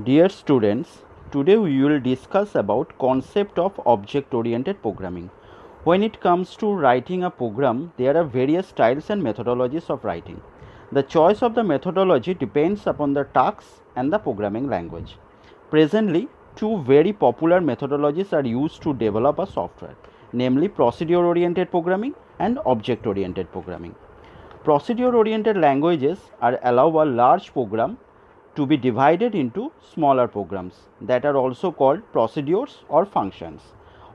Dear students, today we will discuss about concept of object-oriented programming. When it comes to writing a program, there are various styles and methodologies of writing. The choice of the methodology depends upon the tasks and the programming language. Presently, two very popular methodologies are used to develop a software, namely procedure-oriented programming and object-oriented programming. Procedure-oriented languages allow a large program to be divided into smaller programs that are also called procedures or functions.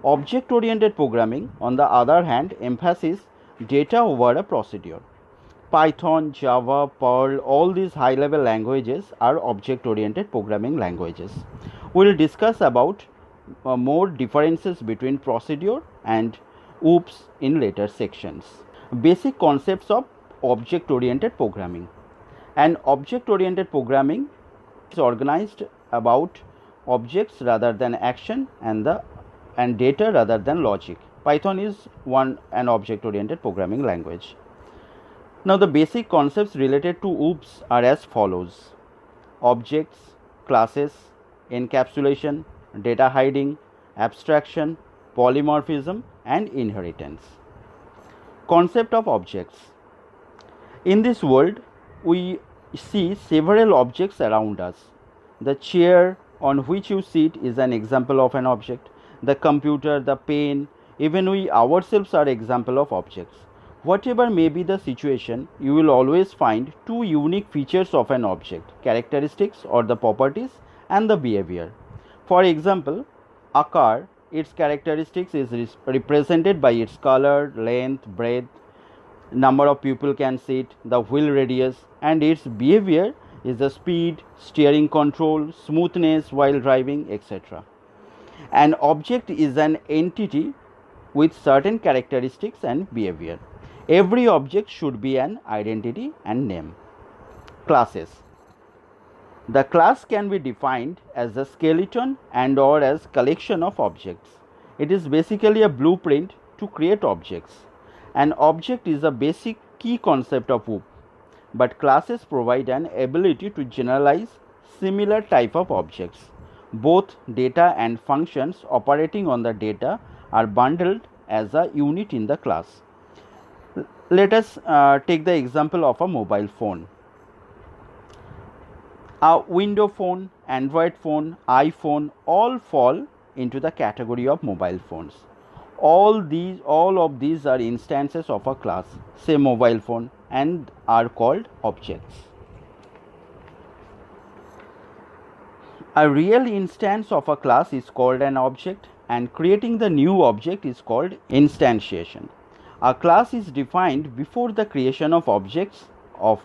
Object-oriented programming, on the other hand, emphasizes data over a procedure. Python, Java, Perl, all these high-level languages are object-oriented programming languages. We will discuss about more differences between procedure and OOPs in later sections. Basic concepts of object-oriented programming. An object-oriented programming is organized about objects rather than action and data rather than logic. Python is an object-oriented programming language. Now the basic concepts related to OOPs are as follows: objects, classes, encapsulation, data hiding, abstraction, polymorphism, and inheritance. Concept of objects. In this world, we see several objects around us. The chair on which you sit is an example of an object. The computer, the pen, even we ourselves are example of objects. Whatever may be the situation, you will always find two unique features of an object: characteristics or the properties and the behavior. For example, a car, its characteristics is represented by its color, length, breadth, number of people can sit, the wheel radius, and its behavior is the speed, steering control, smoothness while driving, etc. An object is an entity with certain characteristics and behavior. Every object should be an identity and name. Classes. The class can be defined as a skeleton and or as collection of objects. It is basically a blueprint to create objects. An object is a basic key concept of OOP, but classes provide an ability to generalize similar type of objects. Both data and functions operating on the data are bundled as a unit in the class. Let us take the example of a mobile phone. A Windows phone, Android phone, iPhone all fall into the category of mobile phones. All of these are instances of a class, say mobile phone, and are called objects. A real instance of a class is called an object, and creating the new object is called instantiation. A class is defined before the creation of objects of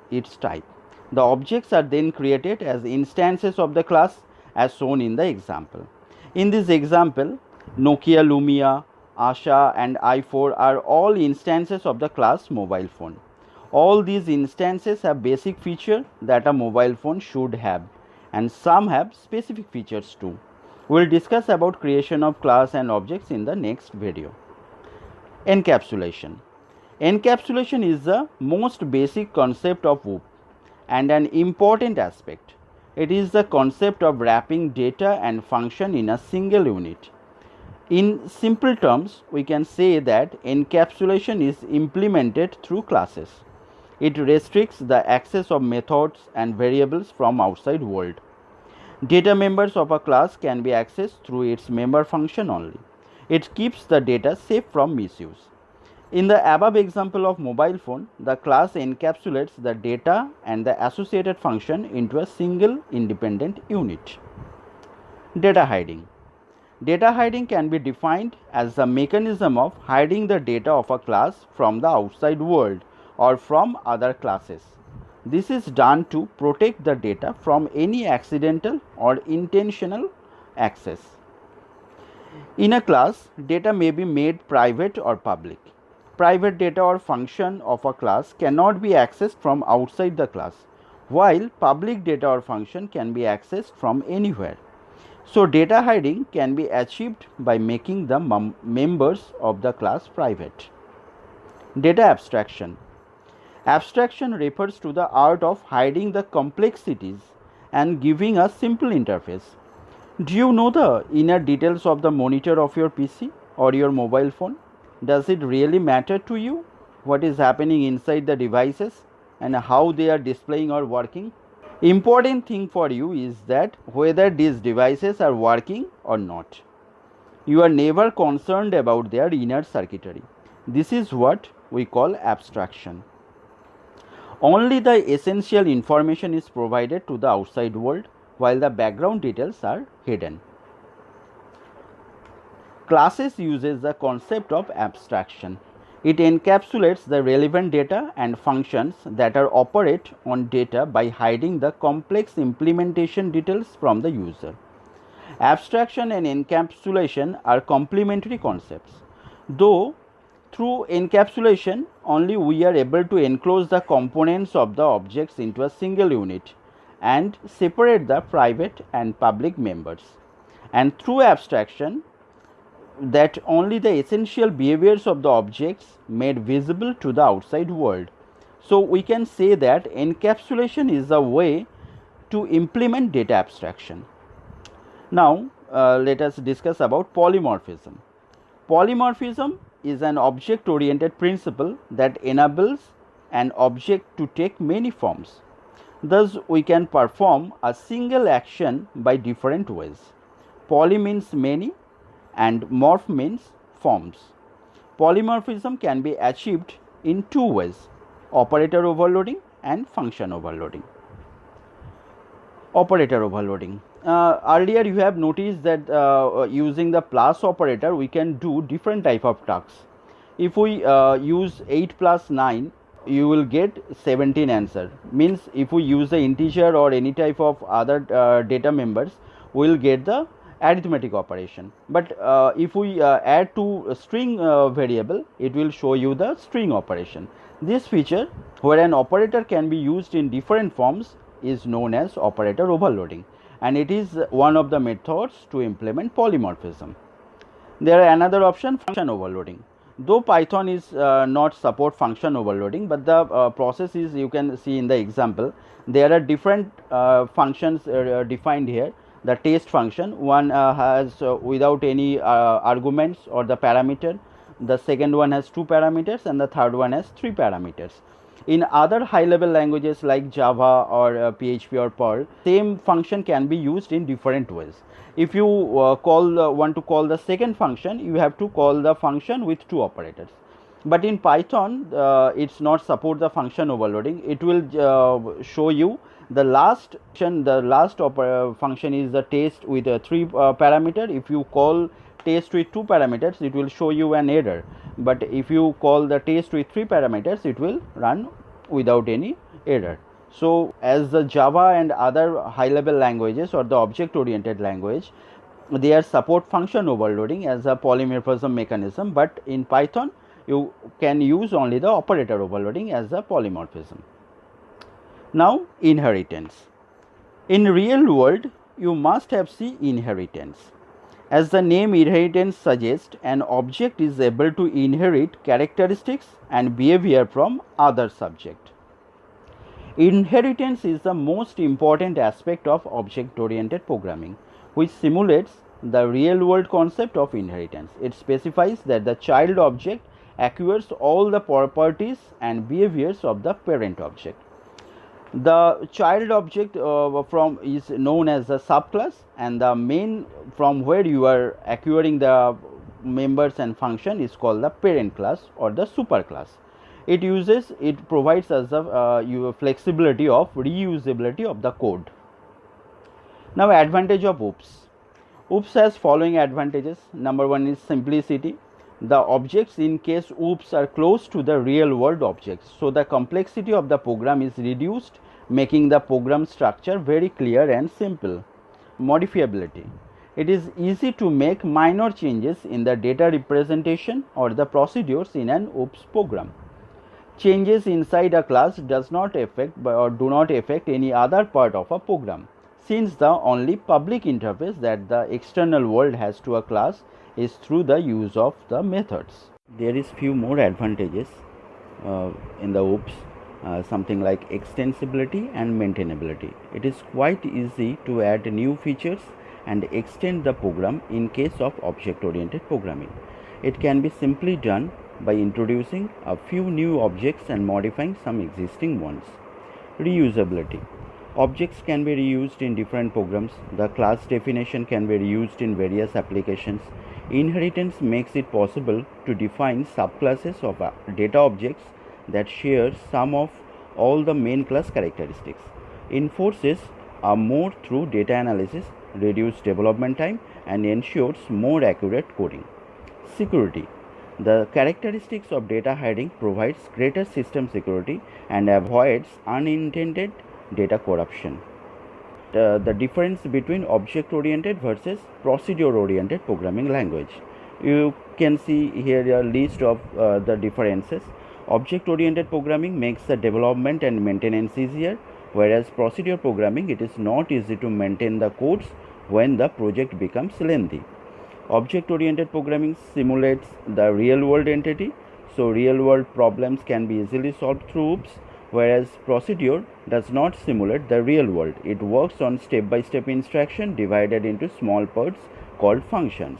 its type. The objects are then created as instances of the class as shown in the example. In this example, Nokia Lumia, Asha and i4 are all instances of the class mobile phone. All these instances have basic features that a mobile phone should have, and some have specific features too. We will discuss about creation of class and objects in the next video. Encapsulation. Encapsulation is the most basic concept of OOP and an important aspect. It is the concept of wrapping data and function in a single unit. In simple terms, we can say that encapsulation is implemented through classes. It restricts the access of methods and variables from outside world. Data members of a class can be accessed through its member function only. It keeps the data safe from misuse. In the above example of mobile phone, the class encapsulates the data and the associated function into a single independent unit. Data hiding. Data hiding can be defined as the mechanism of hiding the data of a class from the outside world or from other classes. This is done to protect the data from any accidental or intentional access. In a class, data may be made private or public. Private data or function of a class cannot be accessed from outside the class, while public data or function can be accessed from anywhere. So data hiding can be achieved by making the members of the class private. Data abstraction. Abstraction refers to the art of hiding the complexities and giving a simple interface. Do you know the inner details of the monitor of your PC or your mobile phone? Does it really matter to you what is happening inside the devices and how they are displaying or working? Important thing for you is that whether these devices are working or not. You are never concerned about their inner circuitry. This is what we call abstraction. Only the essential information is provided to the outside world, while the background details are hidden. Classes uses the concept of abstraction. It encapsulates the relevant data and functions that are operate on data by hiding the complex implementation details from the user. Abstraction and encapsulation are complementary concepts. Though through encapsulation only we are able to enclose the components of the objects into a single unit and separate the private and public members. And through abstraction, that only the essential behaviors of the objects made visible to the outside world. So we can say that encapsulation is a way to implement data abstraction. Now let us discuss about polymorphism. Polymorphism is an object-oriented principle that enables an object to take many forms. Thus, we can perform a single action by different ways. Poly means many and morph means forms. Polymorphism can be achieved in two ways: operator overloading and function overloading. Operator overloading. Earlier you have noticed that using the plus operator we can do different type of tasks. If we use 8 plus 9, you will get 17 answer. Means if we use the integer or any type of other data members, we will get the arithmetic operation. But if we add to a string variable, it will show you the string operation. This feature, where an operator can be used in different forms, is known as operator overloading, and it is one of the methods to implement polymorphism. There are another option, function overloading. Though Python is not support function overloading, but the process is, you can see in the example, there are different functions defined here. The test function, one has without any arguments or the parameter, the second one has 2 parameters, and the third one has 3 parameters. In other high level languages like Java or PHP or Perl, same function can be used in different ways. If you want to call the second function, you have to call the function with 2 operators. But in Python, it's not support the function overloading. It will show you the last function is the test with 3 parameter. If you call test with 2 parameters, it will show you an error. But if you call the test with 3 parameters, it will run without any error. So as the Java and other high level languages or the object oriented language, they are support function overloading as a polymorphism mechanism, but in Python you can use only the operator overloading as a polymorphism. Now inheritance. In real world, you must have seen inheritance. As the name inheritance suggests, an object is able to inherit characteristics and behavior from other subject. Inheritance is the most important aspect of object-oriented programming, which simulates the real-world concept of inheritance. It specifies that the child object acquires all the properties and behaviors of the parent object. The child object is known as the subclass, and the main from where you are acquiring the members and function is called the parent class or the superclass. It provides us the flexibility of reusability of the code. Now advantage of OOPS. OOPS has following advantages. Number one is simplicity. The objects in case OOPS are close to the real world objects, so the complexity of the program is reduced, making the program structure very clear and simple. Modifiability. It is easy to make minor changes in the data representation or the procedures in an OOPS program. Changes inside a class does not affect or do not affect any other part of a program, since the only public interface that the external world has to a class is through the use of the methods. There is few more advantages in the OOPS. something like extensibility and maintainability. It is quite easy to add new features and extend the program in case of object-oriented programming. It can be simply done by introducing a few new objects and modifying some existing ones. Reusability. Objects can be reused in different programs. The class definition can be reused in various applications. Inheritance makes it possible to define subclasses of data objects that share some of all the main class characteristics. Enforces a more through data analysis, reduces development time, and ensures more accurate coding. Security. The characteristics of data hiding provides greater system security and avoids unintended data corruption. The difference between object-oriented versus procedure-oriented programming language. You can see here a list of the differences. Object-oriented programming makes the development and maintenance easier, whereas procedure programming, it is not easy to maintain the codes when the project becomes lengthy. Object-oriented programming simulates the real-world entity, so real-world problems can be easily solved through OOPS, whereas procedure does not simulate the real world. It works on step-by-step instruction divided into small parts called functions.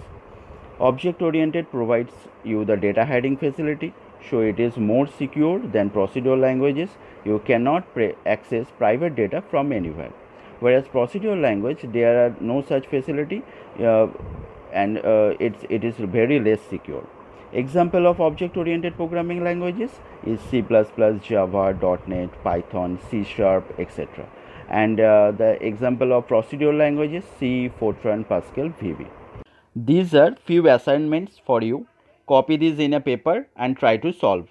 Object-oriented provides you the data hiding facility, so it is more secure than procedural languages. You cannot access private data from anywhere. Whereas procedural language, there are no such facility, and it is very less secure. Example of object-oriented programming languages is C++, Java, .NET, Python, C#, etc. And the example of procedural languages C, Fortran, Pascal, VB. These are few assignments for you. Copy these in a paper and try to solve.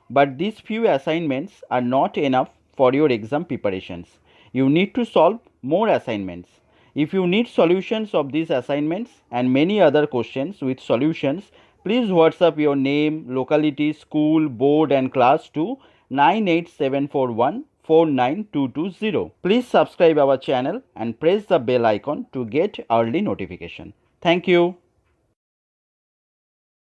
But these few assignments are not enough for your exam preparations. You need to solve more assignments. If you need solutions of these assignments and many other questions with solutions, please WhatsApp your name, locality, school, board and class to 98741 49220. Please subscribe our channel and press the bell icon to get early notification. Thank you.